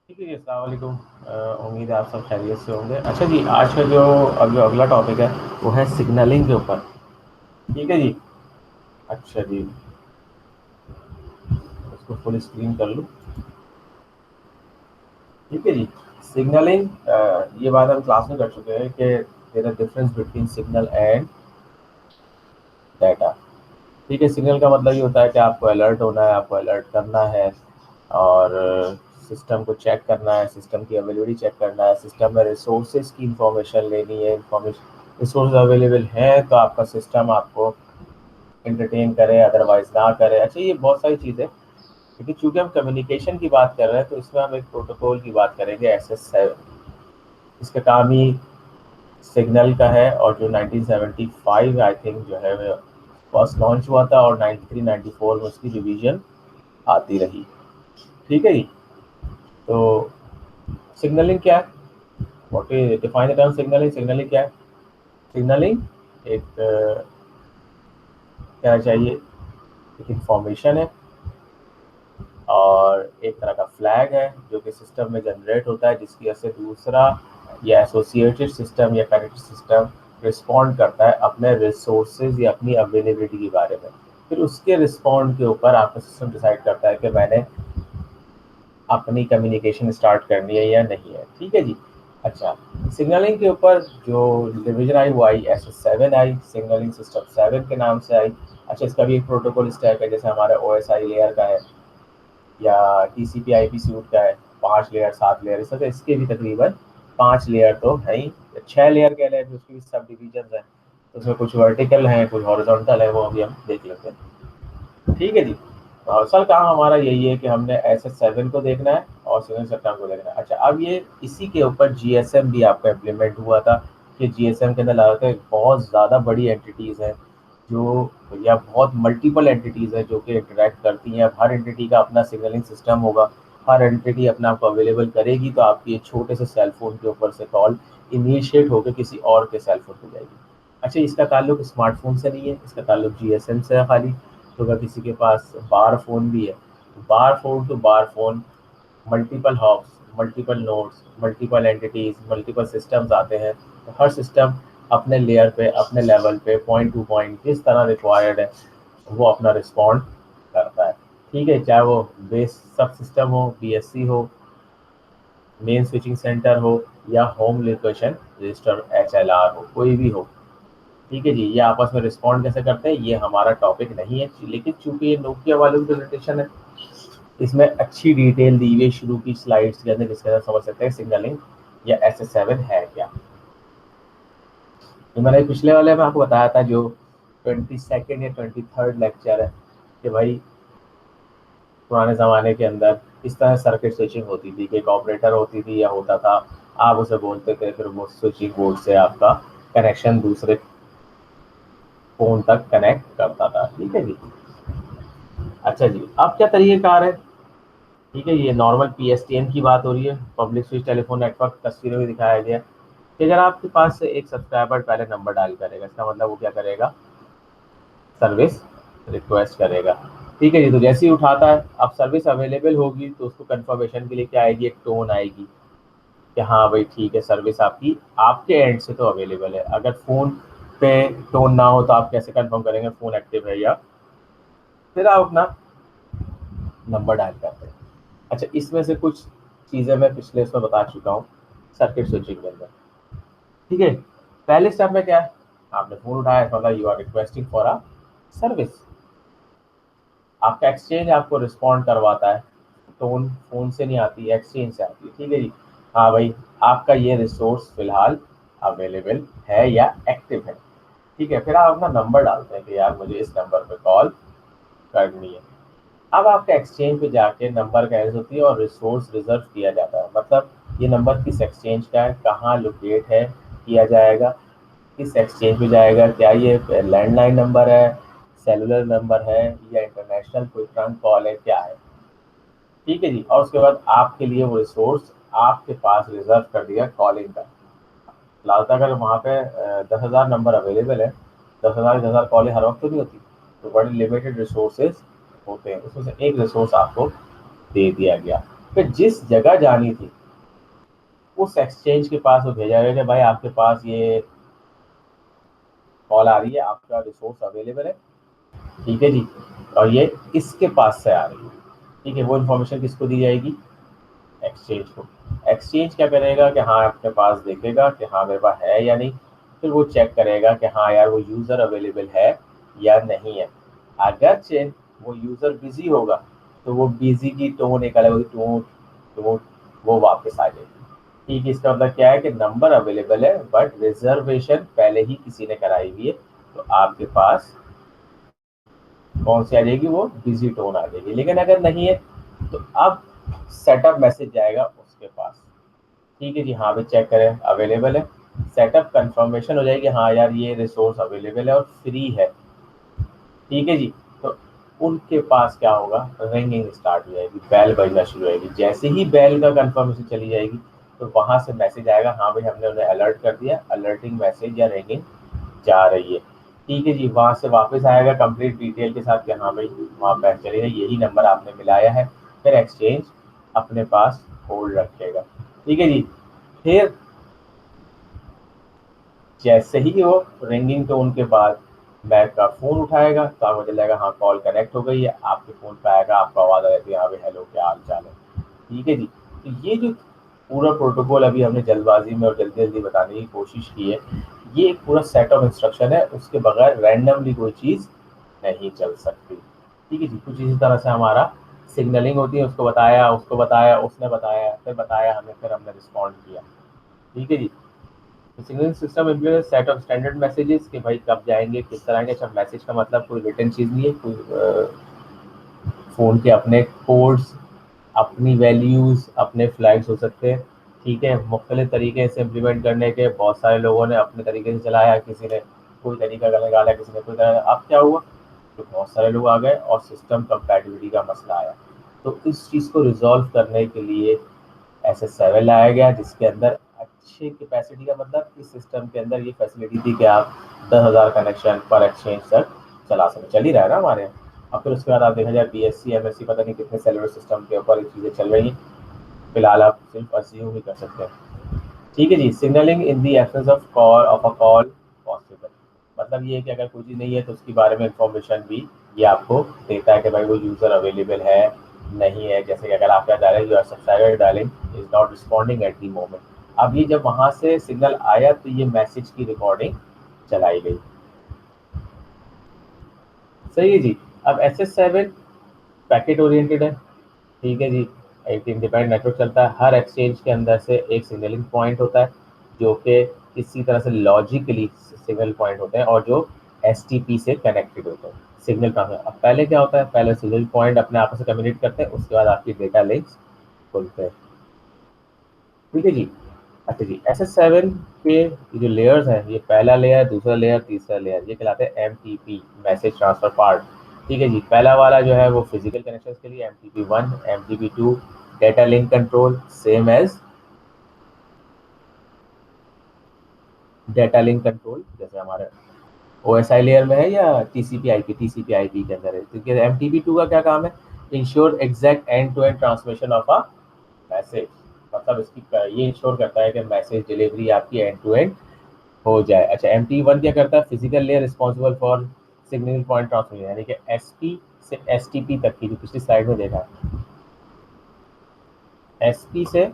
ठीक है जी, अस्सलाम वालेकुम। उम्मीद है आप सब खैरियत से होंगे। अच्छा जी, आज का जो अगला टॉपिक है वो है सिग्नलिंग के ऊपर। ठीक है जी। अच्छा जी, इसको फुल स्क्रीन कर लूँ। ठीक है जी। सिग्नलिंग, ये बात हम क्लास में कर चुके हैं कि there are difference between signal and data. ठीक है, सिग्नल का मतलब ये होता है कि आपको अलर्ट होना है, आपको अलर्ट करना है और सिस्टम को चेक करना है, सिस्टम की अवेलेबिलिटी चेक करना है, सिस्टम में रिसोर्सेज की इंफॉर्मेशन लेनी है। इंफॉर्मेशन रिसोर्स अवेलेबल हैं तो आपका सिस्टम आपको एंटरटेन करे, अदरवाइज ना करे। अच्छा, ये बहुत सारी चीज़ें, क्योंकि चूंकि हम कम्युनिकेशन की बात कर रहे हैं तो इसमें हम एक प्रोटोकॉल की बात करेंगे, SS7। इसका काम ही सिग्नल का है और जो 1975 आई थिंक जो है फर्स्ट लॉन्च हुआ था और 93 94 में उसकी रिवीजन आती रही। ठीक है जी। तो सिग्नलिंग क्या है? What is define the term signalling? Signalling क्या है? सिग्नलिंग एक क्या चाहिए, एक इंफॉर्मेशन है और एक तरह का फ्लैग है जो कि सिस्टम में जनरेट होता है, जिसकी वजह से दूसरा या एसोसिएटेड सिस्टम या कनेक्टेड सिस्टम रिस्पॉन्ड करता है अपने रिसोर्सेज या अपनी अवेलेबिलिटी के बारे में। फिर उसके रिस्पॉन्ड के ऊपर आपका सिस्टम डिसाइड करता है कि मैंने अपनी कम्युनिकेशन स्टार्ट करनी है या नहीं है। ठीक है जी। अच्छा, सिग्नलिंग के ऊपर जो डिवीजन आई वो आई SS7 आई, सिग्नलिंग सिस्टम 7 के नाम से आई। अच्छा, इसका भी एक प्रोटोकॉल स्टैक है, जैसे हमारा OSI लेयर का है या TCP/IP सूट का है। 5 लेयर 7 लेयर, इस तरह से इसके भी तकरीबन 5 लेयर तो है ही। 6 लेयर कह रहे हैं, उसकी भी सब डिवीजन है। तो उसमें कुछ वर्टिकल हैं, कुछ हॉरिजॉन्टल है, वो अभी हम देख लेते हैं। ठीक है जी। सर, काम हमारा यही है कि हमने SS7 को देखना है और सिग्नल सिस्टम को देखना है। अच्छा, अब ये इसी के ऊपर GSM भी आपका इम्प्लीमेंट हुआ था कि GSM के अंदर लगाकर बहुत ज़्यादा बड़ी एंटिटीज़ हैं जो, या बहुत मल्टीपल एंटिटीज़ हैं जो कि इंटरेक्ट करती हैं। अब हर एंटिटी का अपना सिग्नलिंग सिस्टम होगा, हर एंटिटी अपना आपको अवेलेबल करेगी, तो आपकी एक छोटे से सेल फोन के ऊपर से कॉल इनिशिएट होकर किसी और के सेल फोन पे जाएगी। अच्छा, इसका ताल्लुक स्मार्टफोन से नहीं है, इसका ताल्लुक GSM से है खाली। तो अगर किसी के पास बार फोन भी है तो बार फोन टू बार phone, multiple hops, multiple nodes, multiple entities, multiple systems आते हैं। तो हर सिस्टम अपने लेयर पे, अपने लेवल पे, पॉइंट टू पॉइंट जिस तरह रिक्वायर्ड है वो अपना रिस्पॉन्ड करता है। ठीक है, चाहे वो बेस सब सिस्टम हो, BSC हो, मेन स्विचिंग सेंटर हो या होम लोकेशन रजिस्टर HLR हो, कोई भी हो। ठीक है जी, ये आपस में रिस्पॉन्ड कैसे करते हैं ये हमारा टॉपिक नहीं है, लेकिन चूंकि ये नोकिया वालों की प्रेजेंटेशन है, इसमें अच्छी डिटेल दी हुई है शुरू की स्लाइड्स के अंदर, जिसके अंदर समझ सकते हैं सिग्नलिंग या SS7 है क्या। तो मैंने पिछले वाले में आपको बताया था, जो 22nd या 23rd लेक्चर है, कि भाई पुराने ज़माने के अंदर इस तरह सर्किट स्विचिंग होती थी कि एक ऑपरेटर होती थी या होता था, आप उसे बोलते थे, फिर वो स्विचिंग बोर्ड से आपका कनेक्शन दूसरे फ़ोन तक कनेक्ट करता था। ठीक है जी। अच्छा जी, अब क्या तरीक़ेकार है? ठीक है, ये नॉर्मल PSTN की बात हो रही है, पब्लिक स्विच टेलीफोन नेटवर्क। तस्वीरों में दिखाया गया कि अगर आपके पास से एक सब्सक्राइबर पहले नंबर डायल करेगा, इसका मतलब वो क्या करेगा, सर्विस रिक्वेस्ट करेगा। ठीक है जी। तो जैसे ही उठाता है, अब सर्विस अवेलेबल होगी तो उसको कंफर्मेशन के लिए क्या आएगी, एक टोन आएगी कि हाँ भाई ठीक है, सर्विस आपकी आपके एंड से तो अवेलेबल है। अगर फ़ोन पे टोन ना हो तो आप कैसे कंफर्म करेंगे फ़ोन एक्टिव है या? फिर आप अपना नंबर डायल करते हैं। अच्छा, इसमें से कुछ चीज़ें मैं पिछले इसमें बता चुका हूँ सर्किट स्विचिंग के अंदर। ठीक है, पहले स्टेप में क्या है, आपने फ़ोन उठाया, इसका मतलब you are requesting for a service. आपका एक्सचेंज आपको रिस्पॉन्ड करवाता है, टोन फ़ोन से नहीं आती, एक्सचेंज से आती है। ठीक है जी। हाँ भाई, आपका ये रिसोर्स फ़िलहाल अवेलेबल है या एक्टिव है। ठीक है, फिर आप अपना नंबर डालते हैं कि यार मुझे इस नंबर पे कॉल करनी है। अब आपके एक्सचेंज पे जाके नंबर का एज होती है और रिसोर्स रिजर्व किया जाता है। मतलब ये नंबर किस एक्सचेंज का है, कहाँ लोकेट है, किया जाएगा, किस एक्सचेंज पे जाएगा, क्या ये लैंडलाइन नंबर है, सेलुलर नंबर है या इंटरनेशनल कोई ट्रंक कॉल है, क्या है। ठीक है जी। और उसके बाद आपके लिए वो रिसोर्स आपके पास रिजर्व कर दिया कॉलिंग का। लालता अगर वहाँ पे 10,000 नंबर अवेलेबल है, 10,000 कॉलें हर वक्त तो नहीं होती, तो बड़े लिमिटेड रिसोर्सेज होते हैं, उसमें से एक रिसोर्स आपको दे दिया गया। फिर जिस जगह जानी थी उस एक्सचेंज के पास वो भेजा गया कि भाई आपके पास ये कॉल आ रही है, आपका रिसोर्स अवेलेबल है, ठीक है जी, और ये इसके पास से आ रही है, ठीक है। वो इन्फॉर्मेशन किसको दी जाएगी? एक्सचेंज को। एक्सचेंज क्या करेगा कि हाँ अपने पास देखेगा कि हाँ मेरे पास है या नहीं, फिर वो चेक करेगा कि हाँ यार वो यूज़र अवेलेबल है या नहीं है। अगर वो यूज़र बिजी होगा तो वो बिजी की टोन एक अलग होगी, टोन टोन वो वापस आ जाएगी, ठीक है। इसका मतलब क्या है कि नंबर अवेलेबल है बट रिजर्वेशन पहले ही किसी ने कराई हुई है, तो आपके पास कौन सी आ जाएगी? वो बिजी टोन आ जाएगी। लेकिन अगर नहीं है तो अब सेटअप मैसेज जाएगा उसके पास, ठीक है जी, हाँ भाई चेक करें अवेलेबल है, सेटअप कंफर्मेशन हो जाएगी, हाँ यार ये रिसोर्स अवेलेबल है और फ्री है, ठीक है जी। तो उनके पास क्या होगा? रिंगिंग स्टार्ट हो जाएगी, बेल बजना शुरू हो जाएगी। जैसे ही बेल का कंफर्मेशन चली जाएगी तो वहां से मैसेज आएगा, हाँ भाई हमने उन्हें अलर्ट कर दिया, अलर्टिंग मैसेज या रिंगिंग जा रही है, ठीक है जी। वहां से वापस आएगा कंप्लीट डिटेल के साथ कि हाँ भाई वहाँ बैक चलेगा, यही नंबर आपने मिलाया है, फिर एक्सचेंज अपने पास होल्ड रखेगा, ठीक है जी। फिर जैसे ही वो रिंगिंग टोन के बाद बैक का फोन उठाएगा तो आपको चलेगा हाँ कॉल कनेक्ट हो गई है, आपके फोन पे आएगा, आपको आवाज़ आ जाती है हाँ भाई हेलो क्या हाल चाल है, ठीक है जी। तो ये जो पूरा प्रोटोकॉल अभी हमने जल्दबाजी में और जल्दी जल्दी बताने की कोशिश की है, ये एक पूरा सेट ऑफ इंस्ट्रक्शन है, उसके बगैर रैंडमली कोई चीज़ नहीं चल सकती, ठीक है जी। कुछ इसी तरह से हमारा सिग्नलिंग होती है, उसको बताया उसने बताया फिर बताया हमें, फिर हमने रिस्पॉन्ड किया, ठीक है जी। Signalling system implement set of standard messages कि भाई कब जाएंगे किस तरह के। अच्छा मैसेज का मतलब कोई रिटर्न चीज़ नहीं है, कोई फ़ोन के अपने कोड्स, अपनी वैल्यूज़, अपने फ्लैग्स हो सकते हैं, ठीक है। मुख्तलिफ तरीके से इम्प्लीमेंट करने के बहुत सारे लोगों ने अपने तरीके से चलाया, किसी ने कोई तरीका निकाला, किसी ने कोई तरह। अब क्या हुआ? तो बहुत सारे लोग आ गए और सिस्टम कंपैटिबिलिटी का मसला आया। तो इस चीज़ को रिजॉल्व करने के लिए SS7 लाया गया, जिसके अंदर अच्छी कैपेसिटी का मतलब इस सिस्टम के अंदर ये फैसिलिटी थी कि आप 10,000 कनेक्शन पर एक्सचेंज तक चला सकें। चल ही रहा है ना हमारे यहाँ। अब फिर उसके बाद आप देखा जाए BSC MSC पता नहीं कितने सेलुलर सिस्टम के ऊपर ये चीज़ें चल रही हैं, फिलहाल आप सिर्फ अज्यूम ही कर सकते हैं, ठीक है जी। Signalling in the absence of call of a call possible, मतलब ये है कि अगर कोई चीज़ नहीं है तो उसके बारे में इंफॉर्मेशन भी ये आपको देता है कि भाई वो यूज़र अवेलेबल है नहीं है। जैसे कि अगर आपका dialing your subscriber dialing is not responding at the moment, अब ये जब वहाँ से सिग्नल आया तो ये मैसेज की रिकॉर्डिंग चलाई गई, सही है जी। अब SS7 पैकेट ओरिएंटेड है, ठीक है जी। एक इंडिपेंडेंट नेटवर्क चलता है, हर एक्सचेंज के अंदर से एक सिग्नलिंग पॉइंट होता है जो कि किसी तरह से लॉजिकली सिग्नल पॉइंट होते हैं और जो STP से कनेक्टेड होते हैं, सिग्नल ट्रांसफर। अब पहले क्या होता है? पहले सिग्नल पॉइंट अपने आपस में कम्युनिकेट करते हैं, उसके बाद आपकी डेटा लिंक्स खुलते हैं, ठीक है जी। अच्छा जी, SS7 के ये जो लेयर्स हैं, ये पहला लेयर, दूसरा लेयर, तीसरा लेयर, ये कहलाते हैं MTP, मैसेज ट्रांसफर पार्ट, ठीक है जी। पहला वाला जो है वो फिजिकल कनेक्शन के लिए MTP1, MTP2 data link control, same as data link control जैसे हमारे OSI लेयर में है या TCP/IP के अंदर है। क्योंकि MTP2 का क्या काम है? Ensure exact end to end transmission of a message, मतलब इसकी ये इंश्योर करता है कि मैसेज डिलीवरी आपकी एंड टू एंड हो जाए। अच्छा MT1 क्या करता है? Physical layer responsible for signal point transmission, यानी कि SP से STP तक की, जो पिछली स्लाइड में देखा, SP से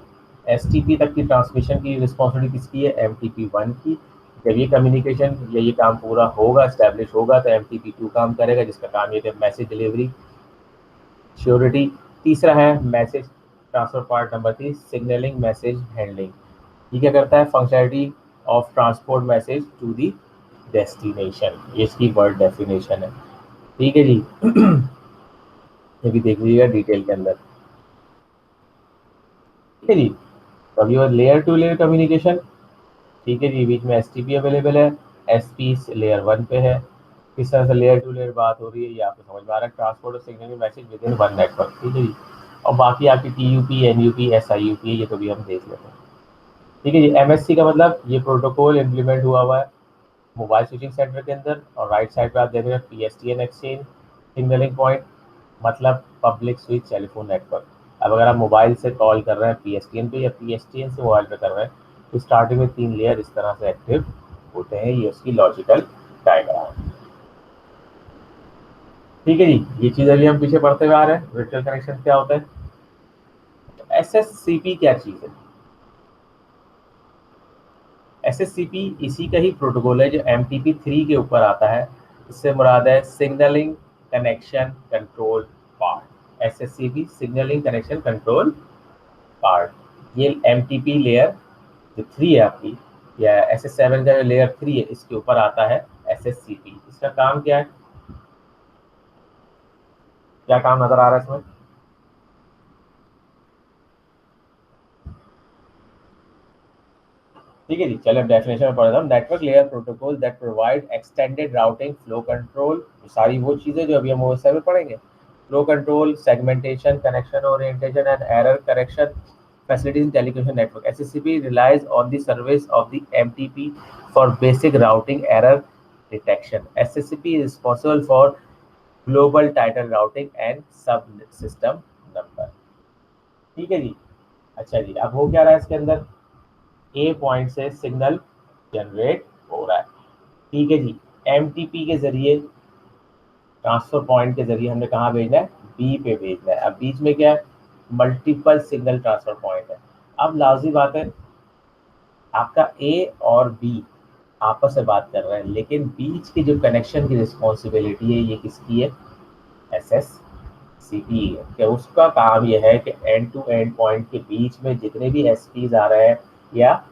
STP तक की ट्रांसमिशन की रिस्पॉन्सिबिलिटी किसकी है? MTP1 की। जब ये कम्युनिकेशन या ये काम पूरा होगा, स्टैब्लिश होगा, तो MTP2 काम करेगा, जिसका काम ये है मैसेज डिलीवरी श्योरिटी। तीसरा है message transfer part number 3, signalling message handling. ये क्या करता है? Functionality of transport message to the destination, ये इसकी वर्ड डेफिनेशन है, ठीक है जी। ये भी देख लीजिएगा डिटेल के अंदर, ठीक है जी। तो अभी और लेयर टू लेयर कम्युनिकेशन, ठीक है जी, बीच में STP अवेलेबल है, SP लेयर 1 पे है। किस तरह से लेयर टू लेयर बात हो रही है ये आपको समझ में आ रहा है, ट्रांसपोर्ट और signalling message with in one network, ठीक है जी। और बाकी आपकी TUP, NUP, SIUP ये तो भी हम देख लेते हैं, ठीक है जी। MSC का मतलब ये प्रोटोकॉल इम्प्लीमेंट हुआ है मोबाइल स्विचिंग सेंटर के अंदर, और राइट साइड पे आप देख रहे हैं PSTN एक्सचेंज सिग्नलिंग पॉइंट, मतलब पब्लिक स्विच टेलीफोन नेटवर्क। अब अगर आप मोबाइल से कॉल कर रहे हैं PSTN पे या PSTN से मोबाइल पे कर रहे हैं तो स्टार्टिंग में 3 लेयर इस तरह से एक्टिव होते हैं। ये उसकी लॉजिकल डायग्राम। ठीक है जी, ये चीज़ अभी हम पीछे पढ़ते हुए आ रहे हैं। वर्चुअल कनेक्शन क्या होता है? SSCP क्या चीज़ है? SSCP इसी का ही प्रोटोकॉल है जो MTP3 के ऊपर आता है। इससे मुराद है signalling connection control part. SSCP signalling connection control part. ये MTP लेयर जो 3 है आपकी, या SS7 का जो लेयर 3 है, इसके ऊपर आता है SSCP। इसका काम क्या है? क्या काम नजर आ रहा है इसमें? ठीक है जी, चलो डेफिनेशन में पढ़ता हूँ। Network layer protocol that provide extended routing, flow control, सारी वो चीज़ें जो अभी हम OSI में पढ़ेंगे। Flow control, segmentation, connection orientation and error correction facilities in telecommunication network. SSCP relies on the service of the MTP for basic routing error detection. SSCP is responsible for global title routing and subsystem number. ठीक है जी। अच्छा जी, अब हो क्या रहा है इसके अंदर? ए पॉइंट से सिग्नल जनरेट हो रहा है। ठीक है जी, MTP के जरिए, ट्रांसफर पॉइंट के जरिए हमने कहाँ भेजना है? बी पे भेजना है। अब बीच में क्या है? मल्टीपल सिग्नल ट्रांसफर पॉइंट है। अब लाजी बात है, आपका ए और बी आपस में बात कर रहे हैं, लेकिन बीच के जो कनेक्शन की रिस्पॉन्सिबिलिटी है ये किसकी है? SSCP है। कि उसका काम ये है कि एंड टू एंड पॉइंट के बीच में जितने भी SPs आ रहे हैं या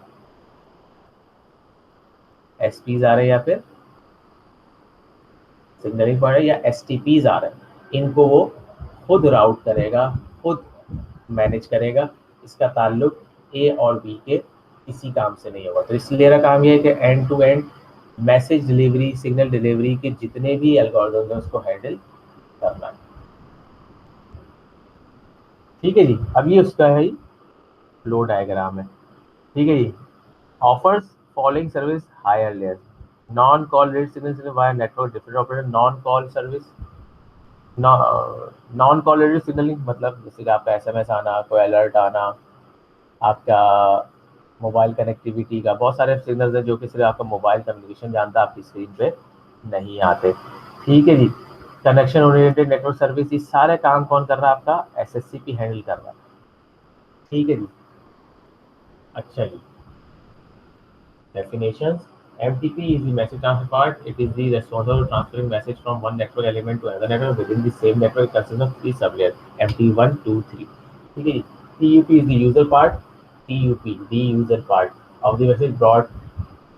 SPs आ रहे हैं या फिर सिग्नलिंग पॉइंट या STPs आ रहे हैं, इनको वो खुद राउट करेगा, खुद मैनेज करेगा। इसका ताल्लुक ए और बी के किसी काम से नहीं होगा। तो इसलिए मेरा काम ये है कि end to end message delivery, signal delivery के जितने भी एल्गोरिथम है उसको हैंडल करना है। ठीक है जी, अब ये उसका है फ्लो डायग्राम है। ठीक है जी। Offers following service higher layer, non call rate signal via network different operator. Non call service, non call signalling मतलब जैसे कि आपका SMS आना, कोई अलर्ट आना, आपका मोबाइल कनेक्टिविटी का बहुत सारे सिग्नल्स हैं जो कि सिर्फ आपका मोबाइल कम्युनिकेशन जानता है, आपकी स्क्रीन पे नहीं आते। ठीक है जी। कनेक्शन ओरिएंटेड नेटवर्क सर्विस, ये सारे काम कौन कर रहा है? आपका SSCP हैंडल कर रहा है। ठीक है जी। अच्छा जी, definitions. MTP is the message transfer part. It is the responsible for transferring message from one network element to another network within the same network consists of three sublayers MT1, 2, 3. ठीक है जी। TUP is the user part. TUP, the user part of the message brought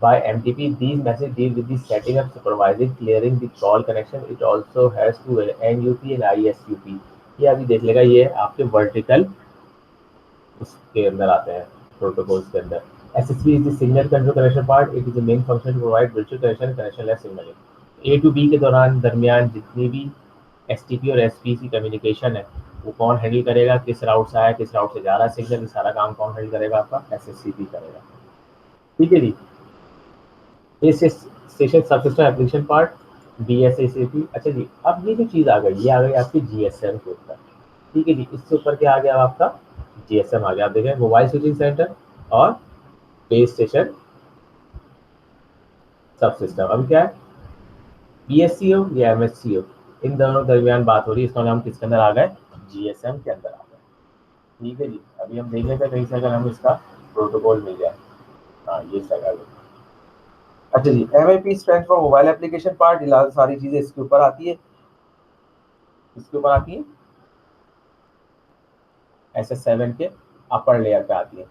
by MTP. These messages deal with the setting up, supervising, clearing the call connection. It also has two NUP and ISUP. ये अभी देख लेगा, ये आपके vertical उसके अंदर आते हैं, प्रोटोकॉल्स के अंदर। SSP is the signal control connection part. It is the main function to provide virtual connection, connectionless signaling. A to B के दरमियान जितनी भी STP और SP की कम्युनिकेशन है वो कौन हैंडल करेगा? किस राउट से आया, किस राउट से जा रहा है सिग्नल, ये सारा काम कौन हैंडल करेगा? आपका SSCP करेगा। ठीक है जी। ये station subsystem application part, DSACP। अच्छा जी, अब ये जो चीज़ आ गई, ये आ गई आपकी GSM के ऊपर। ठीक है जी, इससे ऊपर क्या आ गया? आपका GSM आ गया। आप देखें, मोबाइल स्विचिंग सेंटर और बेस स्टेशन सब सिस्टम। अब क्या है? PSC हो या MSC हो, इन दोनों दरमियान बात हो रही है। इसका नाम किसके अंदर आ गए? GSM के अंदर आ गए। ठीक है जी, अभी हम देख लेते हैं कहीं से अगर हम इसका प्रोटोकॉल मिल जाए। हाँ, ये सगा। अच्छा जी, MIP stand for mobile application part. सारी चीजें इसके ऊपर आती है, इसके ऊपर आती है SS7 के अपर लेयर पे आती है।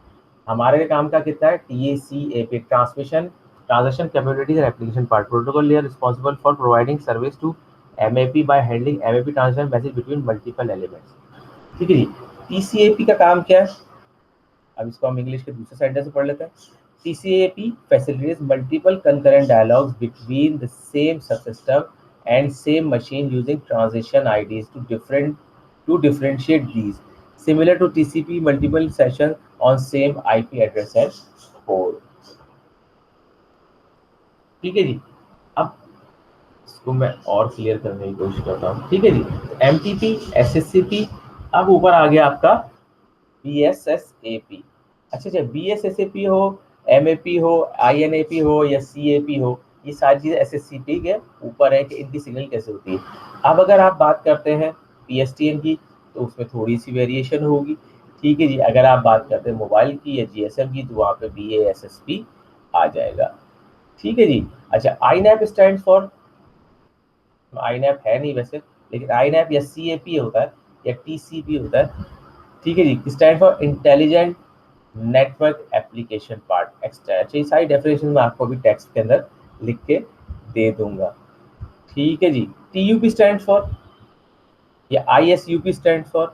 हमारे काम का कितना है? TACAP, transmission transaction capabilities and application part, protocol layer responsible for providing service to MAP by handling MAP transmission message between multiple elements. ठीक है जी। TCAP का काम क्या है? अब इसको हम इंग्लिश के दूसरे सेंटेंस से पढ़ लेते हैं। TCAP facilitates multiple concurrent dialogues between the same subsystem and same machine using transition IDs to differentiate these. Similar to TCP, multiple sessions on same IP address and port. ठीक है जी। अब इसको मैं और क्लियर करने की कोशिश करता हूँ। ठीक है जी। MTP, SSCP, अब ऊपर आ गया आपका BSSAP। अच्छा अच्छा, BSSAP हो, MAP हो, INAP हो या CAP हो, ये सारी चीज़ें SSCP के ऊपर है कि इनकी सिग्नल कैसे होती है। अब अगर आप बात करते हैं PSTN की, तो उसमें थोड़ी सी वेरिएशन होगी। ठीक है जी, अगर आप बात करते हैं मोबाइल की या GSM की, तो वहाँ पे BASSP आ जाएगा। ठीक है जी। अच्छा, INAP स्टैंड फॉर, INAP है नहीं वैसे, लेकिन INAP या CAP होता है या TCP होता है। ठीक है जी, stand for intelligent network application part extra. अच्छा, ये सारी डेफिनेशन मैं आपको भी टेक्स्ट के अंदर लिख के दे दूंगा। ठीक है जी। TUP स्टैंड फॉर या ISUP stand for,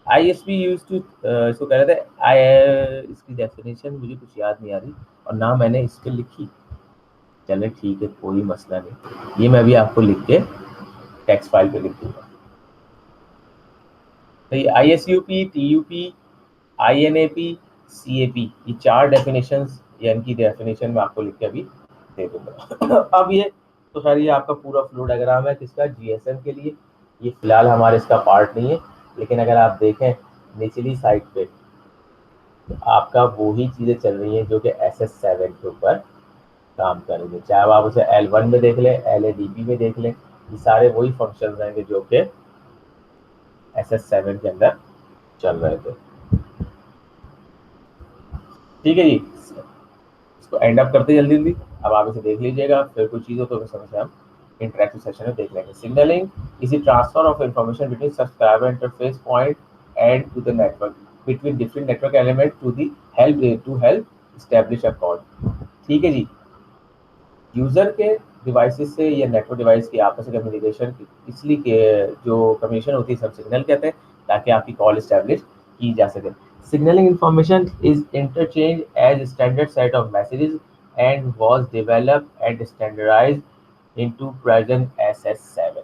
ISP use to, इसको कह रहे थे इसकी डेफिनेशन मुझे कुछ याद नहीं आ रही और ना मैंने इस पे लिखी। चले ठीक है, कोई मसला नहीं, ये मैं भी आपको लिख के टेक्स्ट फाइल पे लिख दूंगा। तो ये ISUP, TUP, INAP, CAP, ये चार डेफिनेशंस या इनकी डेफिनेशन मैं आपको लिख के अभी दे दूंगा। अब ये तो खैर ये आपका पूरा फ्लो डायग्राम है किसका, GSM के लिए। ये फिलहाल हमारे इसका पार्ट नहीं है, लेकिन अगर आप देखें निचली साइड पे, तो आपका वो ही चीज़ें चल रही हैं जो कि SS7 के ऊपर काम करेंगे। चाहे आप उसे L1 में देख लें, LADP में देख लें, ये सारे वही फंक्शन रहेंगे जो कि SS7 के अंदर चल रहे थे। ठीक है जी, इसको एंड अप करते जल्दी जल्दी। अब आप इसे देख लीजिएगा, फिर कुछ चीज़ों को समझ हम इंटरेक्टिव सेशन में देख लेंगे। Signalling is the transfer of information between subscriber interface point and to the network between different network element to the help establish a call. ठीक है जी, यूजर के डिवाइसेस से या नेटवर्क डिवाइस की आपस में कम्युनिकेशन, इसलिए के जो कम्युनिकेशन होती है सब सिग्नल कहते हैं, ताकि आपकी कॉल इस्टेब्लिश की जा सके। Signalling information is interchange as standard set of messages and was developed and standardised into present SS7।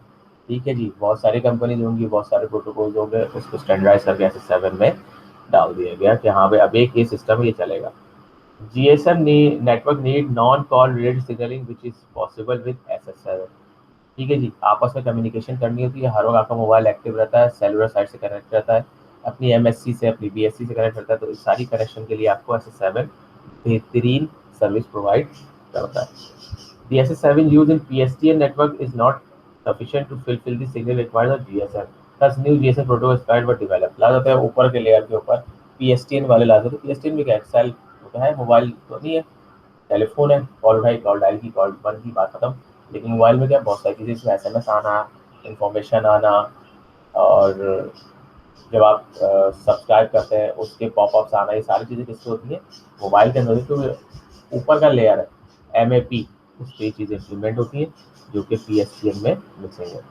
ठीक है जी, बहुत सारी कंपनीज होंगी, बहुत सारे प्रोटोकॉल्स होंगे, उसको स्टैंडर्डाइज करके SS7 में डाल दिया गया कि हाँ भाई अब एक ये सिस्टम ये चलेगा। GSM network need non-call related signaling which is possible with SS7। ठीक है जी, आपस में कम्युनिकेशन करनी होती है, हर वक्त आपका मोबाइल एक्टिव रहता है, सेलुलर साइट से कनेक्ट रहता है, अपनी MSC से अपनी BSC से कनेक्ट रहता है, तो इस सारी कनेक्शन के लिए आपको SS7 बेहतरीन सर्विस प्रोवाइड करता है। The SS7 used in PSTN network is not sufficient to fulfill the signal required of GSM. Thus new GSM protocol inspired but developed। ला जाता है ऊपर के लेयर के ऊपर PSTN वाले ला जाते हैं। PSTN में क्या एक्सेल होता है, मोबाइल तो नहीं है, टेलीफोन है, कॉल उठाई, कॉल डायल की, कॉल बंद की, बात खत्म। लेकिन मोबाइल में क्या बहुत सारी चीज़ें, इसमें SMS आना, इंफॉर्मेशन आना, और जब आप सब्सक्राइब करते हैं उसके पॉपअप्स आना, ये सारी चीज़ें किससे होती हैं, मोबाइल के अंदर। तो ऊपर का लेयर है MAP, उस पर चीज़ें इम्प्लीमेंट होती हैं जो कि PSTN में मिसिंग है।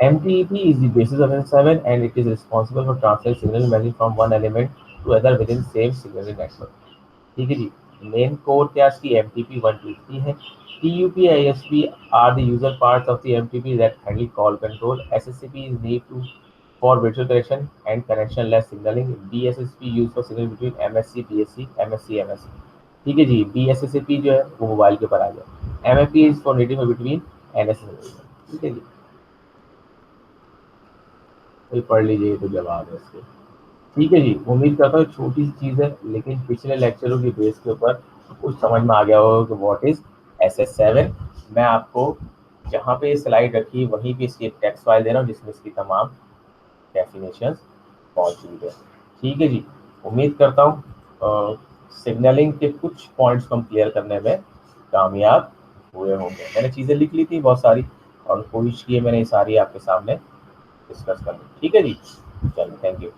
MTEP is the basis of SS7 and it is responsible for translating signal message from one element to other within same signaling network। ठीक है जी, मेन कोर क्या इसकी MTP 123 है। TUP ISP are the user parts of the MTP that handle call control। SSCP is need to for virtual connection and connectionless signaling। BSSP used for signal between MSC BSC MSC MSC। ठीक है जी, BSSP जो है वो mobile के ऊपर आ गया। MFP is for native between NSS। ठीक है जी, कोई पढ़ लीजिए तो जवाब है इसके। ठीक है जी, उम्मीद करता हूँ छोटी सी चीज़ है, लेकिन पिछले लेक्चरों की बेस के ऊपर कुछ समझ में आ गया होगा कि व्हाट इज SS7। मैं आपको जहाँ पे स्लाइड रखी वहीं पे इसकी एक टेक्स्ट फाइल दे रहा हूँ जिसमें इसकी तमाम डेफिनेशन मौजूद है। ठीक है जी, उम्मीद करता हूँ सिग्नलिंग के कुछ पॉइंट्स को हम क्लियर करने में कामयाब हुए होंगे। मैंने चीज़ें लिख ली थी बहुत सारी और कोशिश की है मैंने ये सारी आपके सामने डिस्कस करनी। ठीक है जी, चलो थैंक यू।